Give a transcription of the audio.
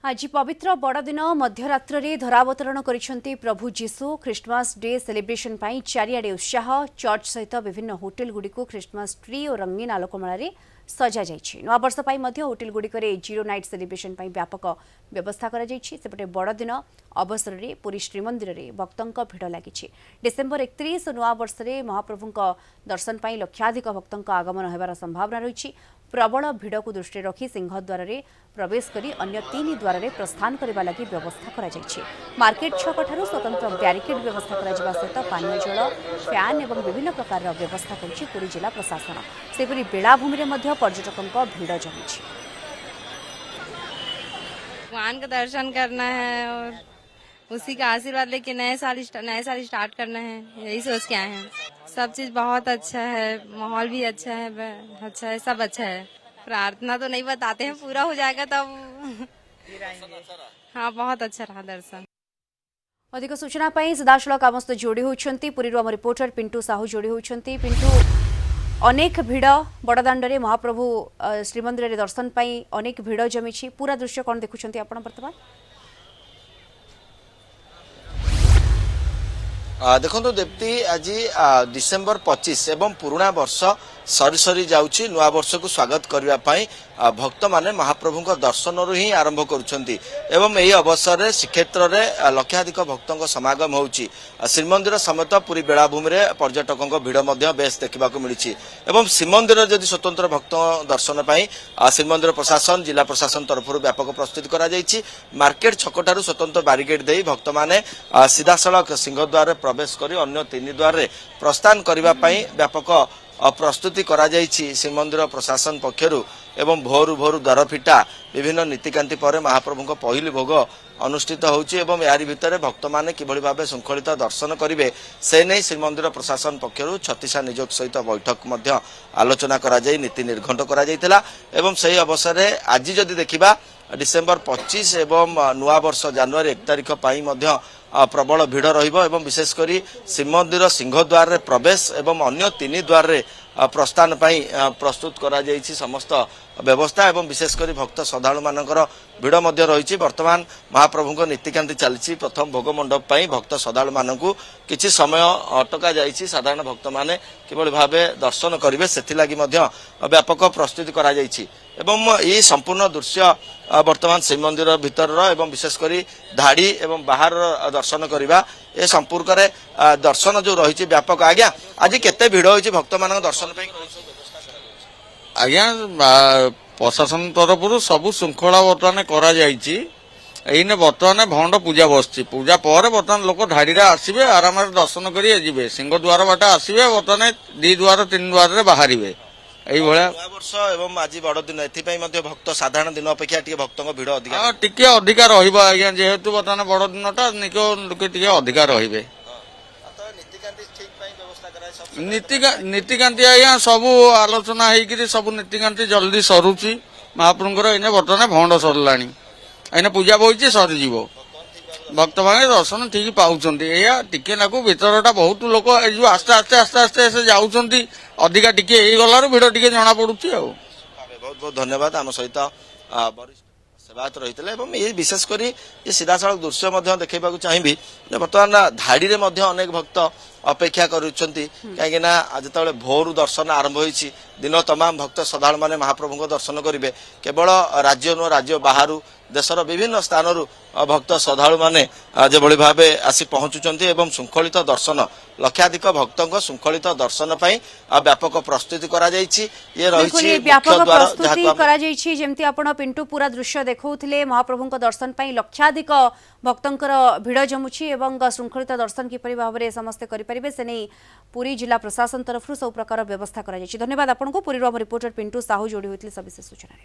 आज पवित्र बड़दिन मध्यरात्र धरावतरण करिसेंती प्रभु जीशु Christmas day celebration पाई चारिआडे उत्साह चर्च सहित विभिन्न होटेल गुडी को क्रिसमस ट्री और रंगीन आलोकमाला सजा जाइछि। नवा वर्ष पाई मध्य होटेल गुडी करे जीरो नाइट सेलिब्रेशन पाई व्यापक व्यवस्था करा जाइछि। सेपटे बड़दिन अवसर में पुरी श्रीमंदिर में भक्तों भिड़ लगी। डिसेम्बर 31 नवा वर्ष में महाप्रभु दर्शन पाई लक्षाधिक भक्तों आगमन होबार संभावना रही। प्रबल भिड़ को दृष्टि रखी सिंहद्वार में प्रवेश करी अन्य 3 द्वार में प्रस्थान करने लगी व्यवस्था करा जाइछि। मार्केट छक ठारू स्वतंत्र ब्यारिकेड व्यवस्था करा सहित पानीय जल फैन और विभिन्न प्रकार व्यवस्था करिछि पुरी जिला प्रशासन। सेपरि बेलाभूमि में मध्य पर्यटकों भिड़ जमी। भगवान का दर्शन करना है और उसी का आशीर्वाद लेके नए साल स्टार्ट करना है, यही सोच के आए हैं। सब चीज बहुत अच्छा है, माहौल भी अच्छा है, सब अच्छा है। प्रार्थना तो नहीं बताते हैं, पूरा हो जाएगा तब। हाँ, बहुत अच्छा रहा दर्शन। अधिक सूचना पाई सीधासलख आम सहित जोड़ी होती पुरी आम रिपोर्टर पिंटू साहू जोड़ी होती। पिंटू, अनेक भिड़ बड़दाण्ड महाप्रभु श्रीमंदिर दर्शन पाई अनेक भिड़ जमी। पूरा दृश्य कौन देखुं आपण बर्तमान? देखो देवती आज डिसेम्बर 25 एवं पुराणा वर्ष सरी सरी जाउछि। नुआ वर्ष को स्वागत करने भक्त माने महाप्रभु दर्शन ही आरंभ करुछंती एवं यही अवसर में श्रीक्षेत्र में लक्षाधिक भक्तों समागम होउछि। श्रीमंदिर समेत पूरी बेलाभूमि में पर्यटकों भिड़ बेस देखा मिली। एवं श्रीमंदिर जदि स्वतंत्र भक्त दर्शन पाई श्रीमंदिर प्रशासन जिला प्रशासन तरफ व्यापक प्रस्तुति करा जाइछि। मार्केट छक ठारू स्वतंत्र बैरिकेड दे भक्त माने सीधासलख सिंहद्वार प्रवेश करी अन्य 3 द्वार में प्रस्थान करने व्यापक प्रस्तुति करा जाइछि श्रीमंदिर प्रशासन पक्षरु। एवं भोरु भोरु द्वार फिटा विभिन्न नीतिकांति पर महाप्रभु पहली भोग अनुष्ठित होउछि एवं यारी भितर भक्त माने किभଳି भाबे श्रृंखलित दर्शन करिवे से नै श्रीमंदिर प्रशासन पक्षरु छत्तीसा निजोग सहित बैठक मध्य आलोचना करा जाई नीति निर्घंट करा जाइतिला। एवं सही अवसर रे आज जदि देखिबा डिसेम्बर 25 एवं नुआ वर्ष जनवरी 1 तारिख पाई मध्य प्रबल भिड़ रहिबो एवं विशेषकर श्रीमंदिर सिंहद्वार रे प्रवेश एवं अन्य 3 द्वार रे प्रस्थान पाई प्रस्तुत करा जाइछि समस्त व्यवस्था एवं विशेषकर भक्त श्रद्धालु मानकर भिड़ मध्य रही। वर्तमान महाप्रभु नीतिकांति चली प्रथम भोग मंडप पाई भक्त श्रद्धालु मानकु किछि समय अटका जाइछि। साधारण भक्त माने किभଳି भाबे दर्शन करिवे सेथिलागि मध्य व्यापक प्रस्तुति करा जाइछि एवं ये संपूर्ण दृश्य वर्तमान श्रीमंदिर भीतर एवं विशेषकर धाड़ी एवं बाहर दर्शन करने ए संपर्क में दर्शन जो रही व्यापक। आज्ञा आज केते भिड़ होइछि भक्त मान दर्शन पे? आज्ञा प्रशासन तरफ सबु श्रृंखला बर्तमान करा जाइछि। एने बर्तमान भंड पूजा बसछि, पूजा पर बर्तमान लोक धाड़ी आसबे आराम दर्शन करिए जिवे सिंहद्वार बाट आसबे बर्तमान 2 द्वार 3 द्वार रे बाहरिबे। एई भलिया वर्ष एवं आज बड़ दिन एथि मध्य भक्त साधारण दिन अपेक्षा टिके भक्तों भिड़ अधिका टिके अधिका रहिबो। आज्ञा जेहेतु बर्तमान बड़ दिनटा निको लोके टिके अधिका रहिबे। नीतिकांति आज्ञा सबू आलोचना होकर सबू नीतिकांति जल्दी सरुची। महाप्रभुଙ୍କର एने बर्तमान भंड सरलानी एने पूजा बही सरीज भक्त मैंने दर्शन ठीक पाँच टिके नाकू भीतरटा बहुत लोक आस्ते आस्ते आस्ते आस्ते से जाऊँच अधिका टिके गलार भिड़ टिके जना पड़ुची। बहुत बहुत धन्यवाद आम सहित वरिष्ठ सेवायत रही ये विशेषकर ये सीधासलख दृश्य देखा चाहिए। बर्तमान धाड़ी में अनेक भक्त अपेक्षा करुछंती कहीं जो भोरु दर्शन आरंभ होइछि। दिन तमाम भक्त श्रद्धालु माने महाप्रभु दर्शन करेंगे। केवल राज्य नुह राज्य बाहर देशर विभिन्न स्थानरू भक्त श्रद्धालु माने जो भाव आसी पहुंचुचंती एवं श्रृंखलित दर्शन लक्षाधिक भक्तों श्रृंखलित दर्शन पाई व्यापक प्रस्तुति करा जाइछि। ये रही व्यापक प्रस्तुति करा जाइछि। जेमती आपण पिंटू पूरा दृश्य देखौथिले महाप्रभु दर्शन पाई लक्षाधिक भक्तंकर भिड़ जमुछि एवं श्रृंखलित दर्शन किपरि भाबरे समस्त करि परिबे से नहीं पूरी जिला प्रशासन तरफ सब प्रकार व्यवस्था करा जाइछि। धन्यवाद आपनको। पूरी रिपोर्टर पिंटू साहू जोड़ी होइतिले सविशेष सूचना।